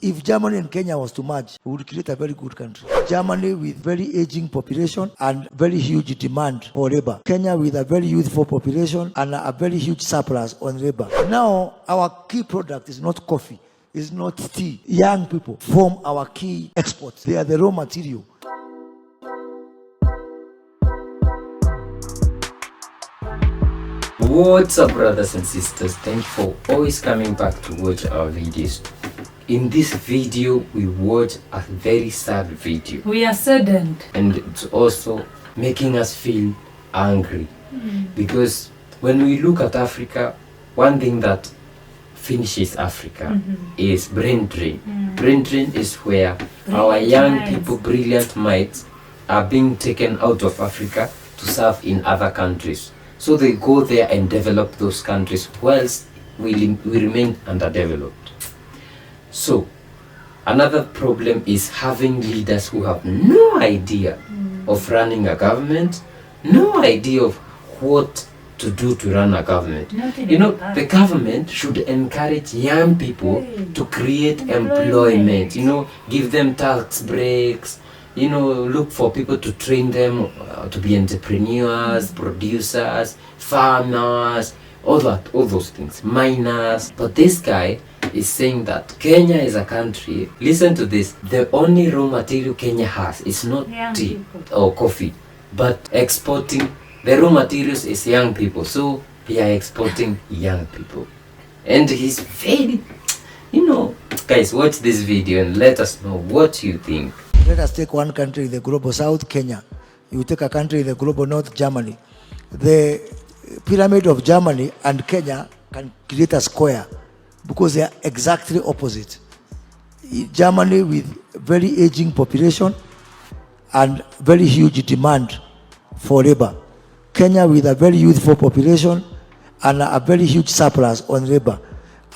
If Germany and Kenya was to merge, we would create a very good country. Germany with very aging population and very huge demand for labor. Kenya with a very youthful population and a very huge surplus on labor. Now, our key product is not coffee, it's not tea. Young people form our key exports. They are the raw material. What's up, brothers and sisters? Thank you for always coming back to watch our videos. In this video, we watch a very sad video. We are saddened. And it's also making us feel angry. Because when we look at Africa, one thing that finishes Africa is brain drain. Brain drain is where our young people, brilliant minds, are being taken out of Africa to serve in other countries. So they go there and develop those countries whilst we remain underdeveloped. So another problem is having leaders who have no idea of running a government, no idea of what to do to run a government. You know, the government should encourage young people to create employment, you know, give them tax breaks, you know, look for people to train them to be entrepreneurs, producers, farmers, all those things, miners. But this guy is saying that Kenya is a country, listen to this, the only raw material Kenya has is not tea or coffee, but exporting the raw materials is young people. So they are exporting young people. And he's very, you know, guys, watch this video and let us know what you think. Let us take one country in the global south, Kenya. You take a country in the global north, Germany. The pyramid of Germany and Kenya can create a square because they are exactly opposite. Germany with very aging population and very huge demand for labor. Kenya with a very youthful population and a very huge surplus on labor.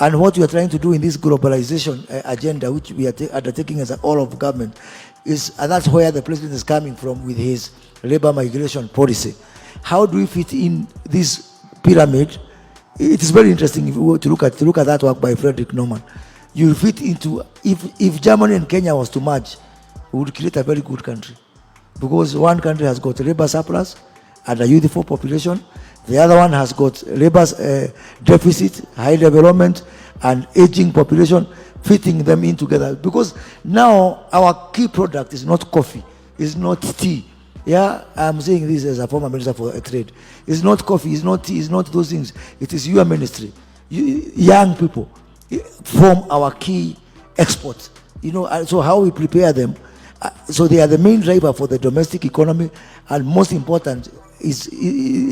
And what we are trying to do in this globalization agenda, which we are undertaking as an all of government, is, and that's where the president is coming from with his labor migration policy. How do we fit in this pyramid? It is very interesting if we were to look at that work by Frederick Norman. You fit into, if Germany and Kenya was to merge, we would create a very good country. Because one country has got labor surplus and a youthful population. The other one has got labor deficit, high development, and aging population, fitting them in together. Because now our key product is not coffee, it's not tea. Yeah, I'm saying this as a former minister for trade. It's not coffee, it's not tea, it's not those things. It is your ministry. Young people form our key exports. You know, so how we prepare them. So they are the main driver for the domestic economy, and most important is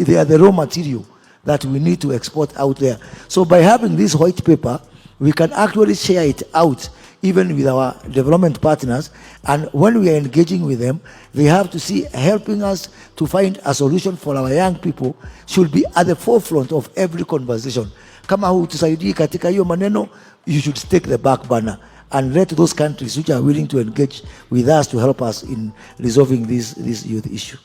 they are the raw material that we need to export out there. So by having this white paper, we can actually share it out even with our development partners, and when we are engaging with them, they have to see helping us to find a solution for our young people should be at the forefront of every conversation. Kama hutusaidii katika hiyo maneno, you should take the back burner and let those countries which are willing to engage with us to help us in resolving this youth issue.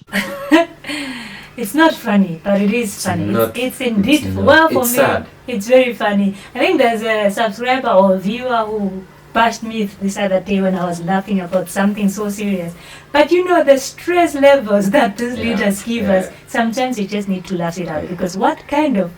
It's not funny, but it is funny. It's indeed, it's well, for me, sad. It's very funny. I think there's a subscriber or viewer who bashed me this other day when I was laughing about something so serious. But you know, the stress levels that these leaders give us, sometimes you just need to laugh it out. Because what kind of,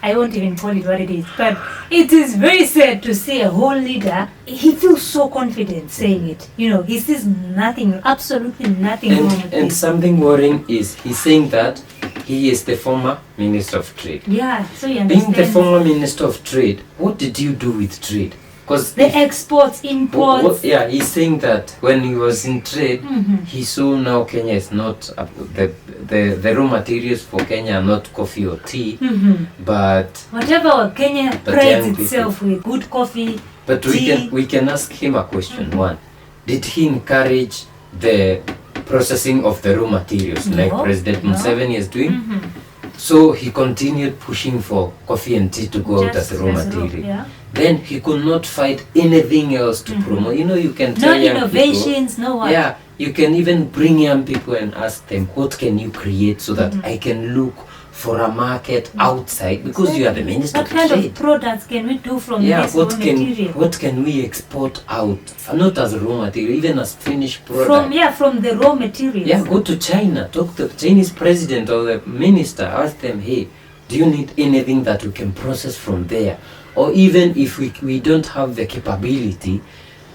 I won't even call it what it is, but it is very sad to see a whole leader, he feels so confident saying it. You know, he sees nothing, absolutely nothing wrong with it. And something worrying is he's saying that he is the former Minister of Trade. Yeah, so you understand. Being the former Minister of Trade, what did you do with trade? Because the exports, imports. Yeah, he's saying that when he was in trade, he saw now Kenya is not the raw materials for Kenya are not coffee or tea, but whatever Kenya prides itself with, good coffee. But tea. we can ask him a question. One, did he encourage the processing of the raw materials like President Museveni is doing? So he continued pushing for coffee and tea to go out as a raw material. Then he could not find anything else to promote. You know, you can tell young innovations, people, no what. Yeah, you can even bring young people and ask them, what can you create so that I can look for a market outside, because you are the Minister What of kind Trade. of products can we do from Yeah, this raw material? what can we export out? Not as raw material, even as finished product. From the raw materials. Yeah, go to China, talk to the Chinese president or the minister, ask them, hey, do you need anything that we can process from there? Or even if we don't have the capability,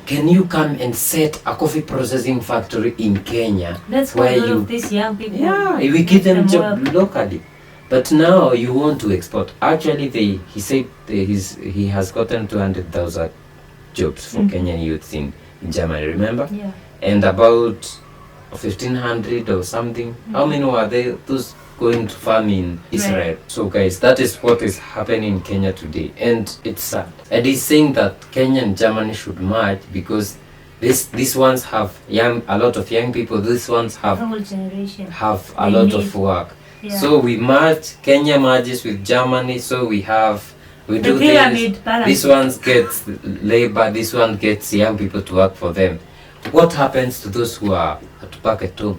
can you come and set a coffee processing factory in Kenya? That's why all of these young people. Yeah, we give them job work. locally. But now you want to export. Actually, he said he has gotten 200,000 jobs for Kenyan youths in Germany, remember? Yeah. And about 1,500 or something. How many were they? Those going to farm in Israel. Right. So guys, that is what is happening in Kenya today, and it's sad. And he's saying that Kenya and Germany should merge because these ones have a lot of young people. These ones The have whole generation. a lot of work. Yeah. So we merge. Kenya merges with Germany. So we do pyramid this. balance. This one gets labor. This one gets young people to work for them. What happens to those who are back at home?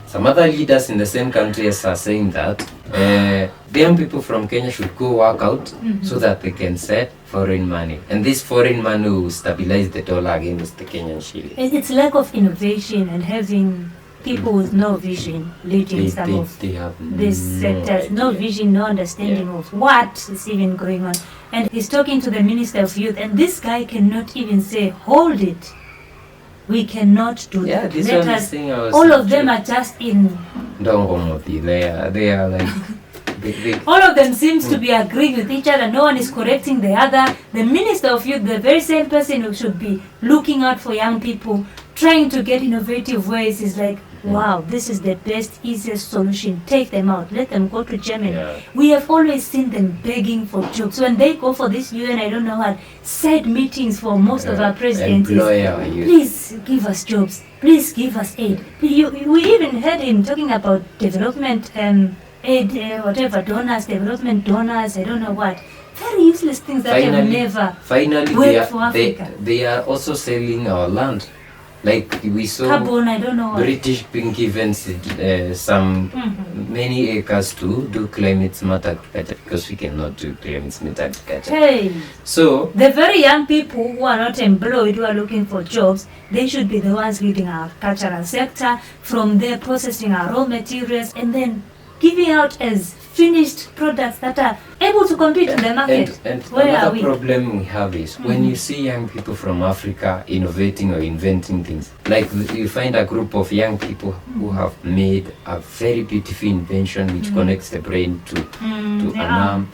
Some other leaders in the same countries are saying that the young people from Kenya should go work out so that they can set foreign money. And this foreign money will stabilize the dollar against the Kenyan shilling. It's lack of innovation and having people with no vision leading some of these sectors. No vision, no understanding of what is even going on. And he's talking to the Minister of Youth, and this guy cannot even say, hold it. We cannot do Yeah, that. this Let one us, is saying I was all of them are just in. They are like All of them seems to be agreeing with each other. No one is correcting the other. The Minister of Youth, the very same person who should be looking out for young people, trying to get innovative ways, is like, wow, this is the best, easiest solution. Take them out. Let them go to Germany. Yeah. We have always seen them begging for jobs. When they go for this UN, I don't know what, side meetings for most of our presidents. Employ our youth. Please give us jobs. Please give us aid. We even heard him talking about development aid, whatever, development donors, I don't know what. Very useless things that have never worked for Africa. They are also selling our land. Like we saw Gabon, I don't know what. British being given some many acres to do climate smart agriculture because we cannot do climate smart agriculture. Hey, So the very young people who are not employed, who are looking for jobs, they should be the ones leading our cultural sector, from there processing our raw materials and then giving out as finished products that are able to compete in the market. And Where are another we? problem we have is when you see young people from Africa innovating or inventing things, like you find a group of young people who have made a very beautiful invention which connects the brain to an arm.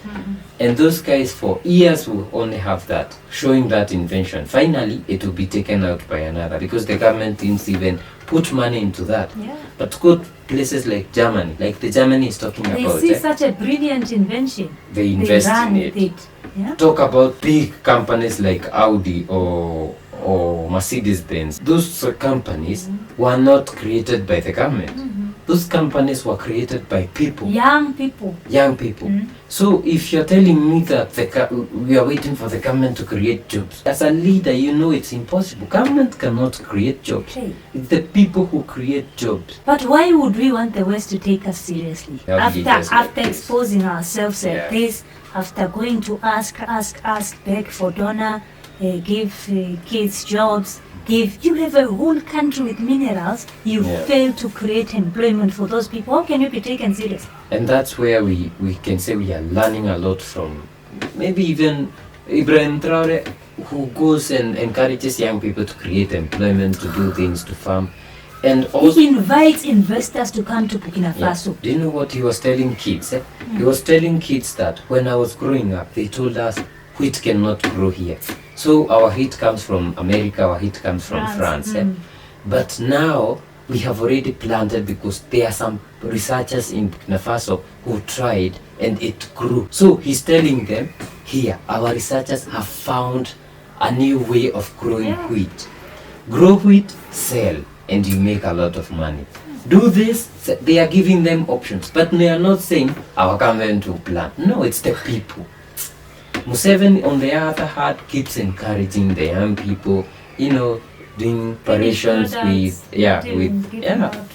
And those guys for years will only have that, showing that invention. Finally, it will be taken out by another because the government didn't even put money into that. Yeah. But good places like Germany, like the Germany is talking They about, see such a brilliant invention. they invest run in it. with it. Yeah? Talk about big companies like Audi or Mercedes-Benz. Those companies were not created by the government. Those companies were created by people, Young people. young people. So if you're telling me that we are waiting for the government to create jobs, as a leader, you know it's impossible. Government cannot create jobs. Hey. It's the people who create jobs. But why would we want the West to take us seriously? Yeah, leaders like After this. exposing ourselves like Yeah. this, after going to ask, beg for donor, give kids jobs, you have a whole country with minerals, you fail to create employment for those people. How can you be taken seriously? And that's where we can say we are learning a lot from maybe even Ibrahim Traore, who goes and encourages young people to create employment, to do things, to farm. And also, He invites investors to come to Burkina Faso. do you know what he was telling kids? He was telling kids that when I was growing up, they told us wheat cannot grow here. So our wheat comes from America, our wheat comes from France. But now we have already planted because there are some researchers in Burkina Faso who tried and it grew. So he's telling them, here, our researchers have found a new way of growing wheat. Grow wheat, sell, and you make a lot of money. Do this, they are giving them options, but they are not saying our government will plant. No, it's the people. Museveni, on the other hand, keeps encouraging the young people, doing operations with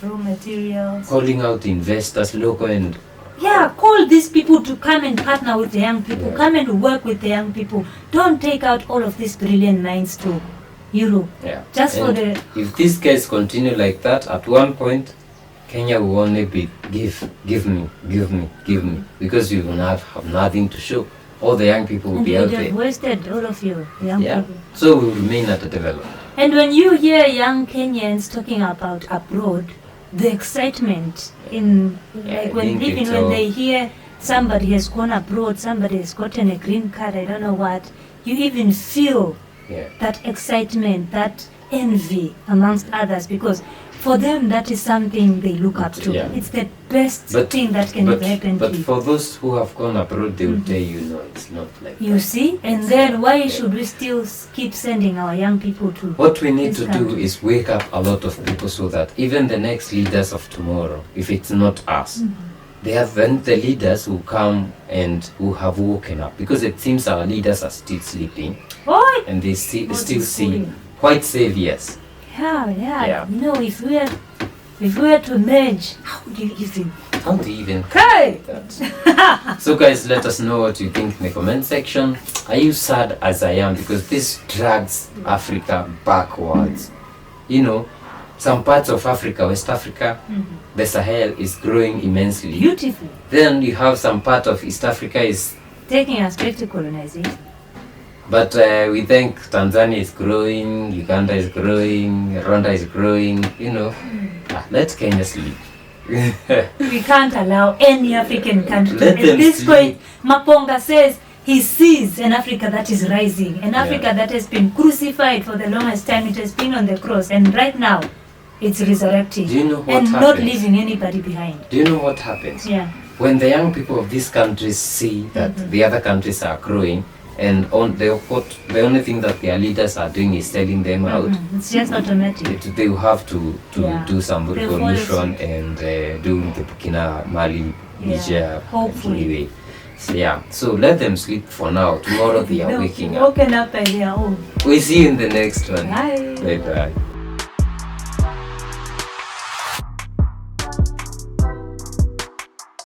raw materials. calling out investors, local and Yeah, call these people to come and partner with the young people, come and work with the young people. Don't take out all of these brilliant minds to Europe. Yeah. Just And for the... if these guys continue like that, at one point, Kenya will only be give me, because you will not have nothing to show. All the young people will And be you out have there. wasted all of your young Yeah. people. So we will remain at the development. And when you hear young Kenyans talking about abroad, the excitement in like when think even it's when all- they hear somebody has gone abroad, somebody has gotten a green card, I don't know what, you even feel Yeah. that excitement, that envy amongst others, because for them that is something they look up to. Yeah. It's the best thing that can ever happen but to you. for those who have gone abroad, they will tell you, no, it's not like You that. see? And then why should we still keep sending our young people to What we need this to do country? is wake up a lot of people so that even the next leaders of tomorrow, if it's not us, they have then the leaders who come and who have woken up, because it seems our leaders are still sleeping Oi! and they still What still is see going? white saviors. Yeah. Yeah. You know, if we were to merge, how do you even? How do you even Hey! that? So guys, let us know what you think in the comment section. Are you sad as I am because this drags Africa backwards? You know, some parts of Africa, West Africa, the Sahel is growing immensely. Beautiful. Then you have some part of East Africa is, Taking us back to colonization. but we think Tanzania is growing, Uganda is growing, Rwanda is growing, you know. Let Kenya sleep. We can't allow any African country. Let At them this sleep. point, Maponga says he sees an Africa that is rising, an Africa Yeah. that has been crucified for the longest time. It has been on the cross, and right now, it's resurrecting Do you know what and not happens? leaving anybody behind. Do you know what happens? Yeah. When the young people of these countries see that the other countries are growing, and the only thing that their leaders are doing is selling them out, It's just automatic. they will have to Yeah. do some They follow revolution and do the Burkina Mali, Niger, Yeah. Hopefully. anyway. So, yeah, so let them sleep for now. Tomorrow they are No, waking up. woken up by their own. We see you in the next one. Bye. Bye bye.